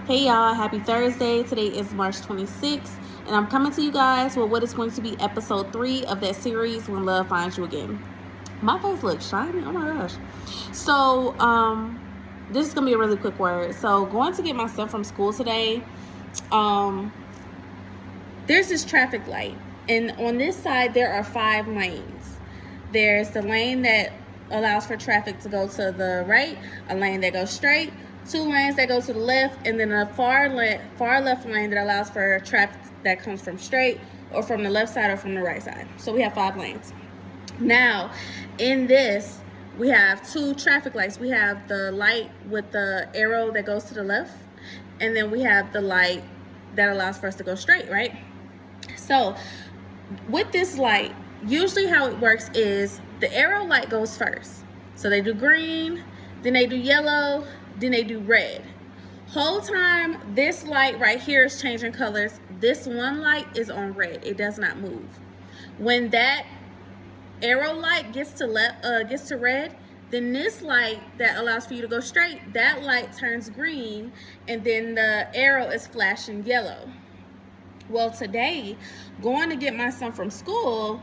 Hey y'all, happy Thursday. Today is March 26th, and I'm coming to you guys with what is going to be episode 3 of that series, When Love Finds You Again. My face looks shiny, oh my gosh. So, this is going to be a really quick word. So, going to get my son from school today, there's this traffic light, and on this side there are 5 lanes. There's the lane that allows for traffic to go to the right, a lane that goes straight, 2 lanes that go to the left, and then a far left lane that allows for traffic that comes from straight or from the left side or from the right side. So we have 5 lanes. Now, in this, we have 2 traffic lights. We have the light with the arrow that goes to the left, and then we have the light that allows for us to go straight, right? So with this light, usually how it works is the arrow light goes first. So they do green, then they do yellow, then they do red. Whole time this light right here is changing colors. This one light is on red. It does not move. When that arrow light gets to red, then this light that allows for you to go straight, that light turns green, and then the arrow is flashing yellow. Well, today, going to get my son from school,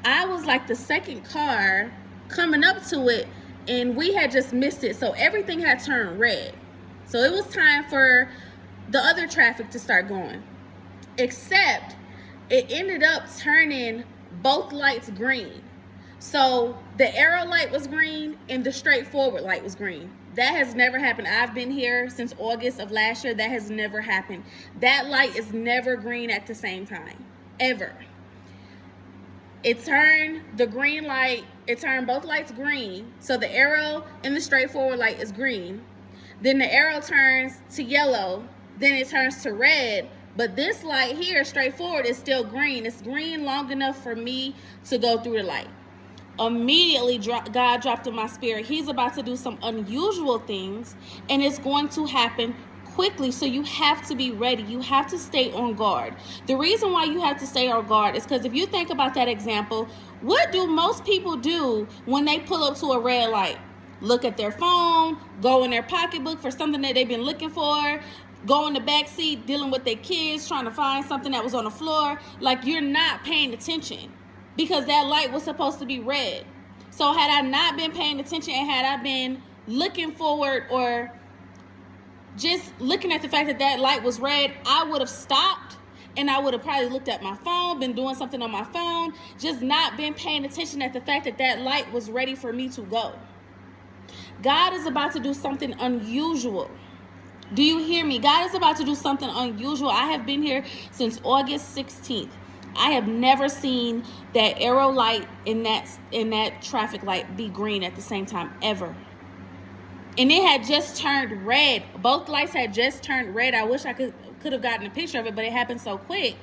I was like the second car coming up to it, and we had just missed it. So everything had turned red. So it was time for the other traffic to start going. Except it ended up turning both lights green. So the arrow light was green and the straightforward light was green. That has never happened. I've been here since August of last year. That has never happened. That light is never green at the same time, ever. It turned the green light, it turned both lights green. So the arrow and the straightforward light is green. Then the arrow turns to yellow. Then it turns to red. But this light here, straightforward, is still green. It's green long enough for me to go through the light. Immediately, God dropped in my spirit, He's about to do some unusual things, and it's going to happen quickly. So you have to be ready. You have to stay on guard. The reason why you have to stay on guard is because if you think about that example, what do most people do when they pull up to a red light? Look at their phone, go in their pocketbook for something that they've been looking for, go in the back seat dealing with their kids, trying to find something that was on the floor. Like, you're not paying attention because that light was supposed to be red. So had I not been paying attention, and had I been looking forward or just looking at the fact that that light was red, I would have stopped, and I would have probably looked at my phone, been doing something on my phone, just not been paying attention at the fact that that light was ready for me to go. God is about to do something unusual. Do you hear me? God is about to do something unusual. I have been here since August 16th. I have never seen that arrow light in that traffic light be green at the same time, ever. And it had just turned red. Both lights had just turned red. I wish I could have gotten a picture of it, but it happened so quick.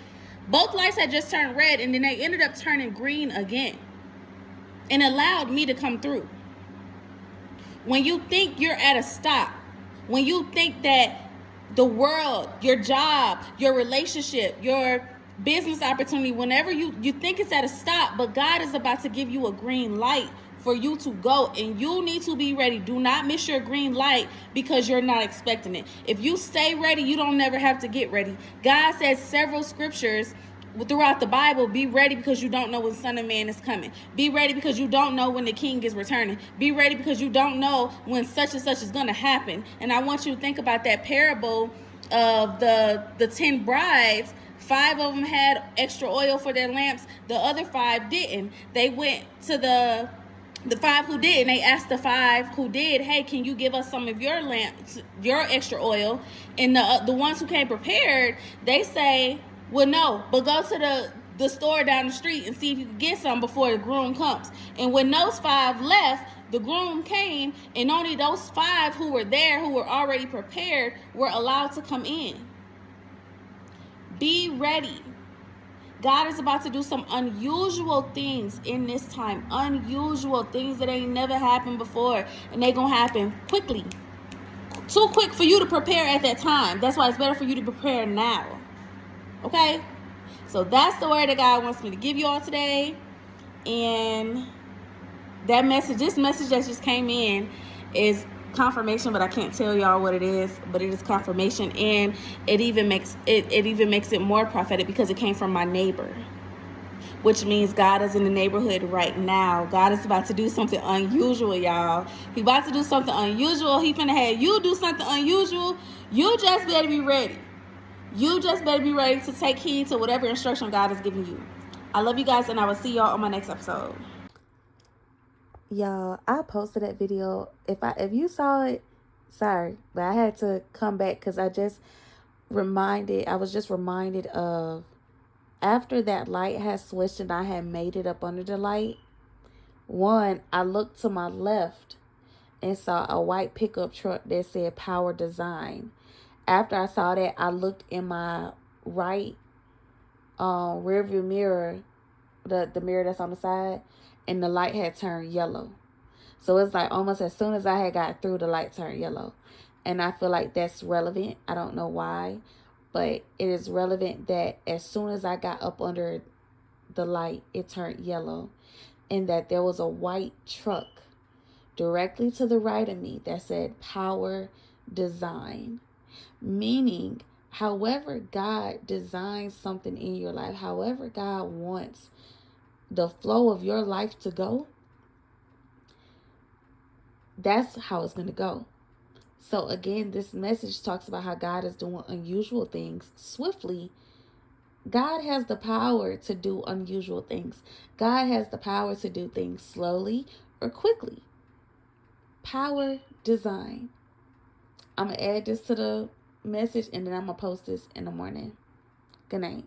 Both lights had just turned red, and then they ended up turning green again, and allowed me to come through. When you think you're at a stop, when you think that the world, your job, your relationship, your business opportunity, whenever you think it's at a stop, but God is about to give you a green light for you to go, and you need to be ready. Do not miss your green light because you're not expecting it. If you stay ready, you don't never have to get ready. God says several scriptures throughout the Bible, be ready because you don't know when the Son of Man is coming. Be ready because you don't know when the King is returning. Be ready because you don't know when such and such is going to happen. And I want you to think about that parable of the 10 brides. 5 of them had extra oil for their lamps. The other 5 didn't. They went to the 5 who did, and they asked the 5 who did, hey, can you give us some of your lamps, your extra oil? And the ones who came prepared, they say, well, no, but go to the store down the street and see if you can get some before the groom comes. And when those 5 left, the groom came, and only those 5 who were there, who were already prepared, were allowed to come in. Be ready. God is about to do some unusual things in this time. Unusual things that ain't never happened before. And they gonna happen quickly. Too quick for you to prepare at that time. That's why it's better for you to prepare now. Okay? So that's the word that God wants me to give you all today. And this message that just came in is confirmation, but I can't tell y'all what it is, but it is confirmation. And it even makes it more prophetic because it came from my neighbor, which means God is in the neighborhood right now. God is about to do something unusual, y'all. He about to do something unusual. He finna have you do something unusual. You just better be ready. You just better be ready to take heed to whatever instruction God is giving you. I love you guys, and I will see y'all on my next episode. Y'all, I posted that video. If you saw it, sorry, but I had to come back because I was just reminded of, after that light had switched and I had made it up under the light, I looked to my left and saw a white pickup truck that said Power Design. After I saw that, I looked in my right rearview mirror, the mirror that's on the side, and the light had turned yellow. So it's like almost as soon as I had got through, the light turned yellow. And I feel like that's relevant. I don't know why, but it is relevant that as soon as I got up under the light, it turned yellow. And that there was a white truck directly to the right of me that said Power Design. Meaning, however God designs something in your life, however God wants the flow of your life to go, that's how it's going to go. So again, this message talks about how God is doing unusual things swiftly. God has the power to do unusual things. God has the power to do things slowly or quickly. Power Design. I'm going to add this to the message, and then I'm going to post this in the morning. Good night.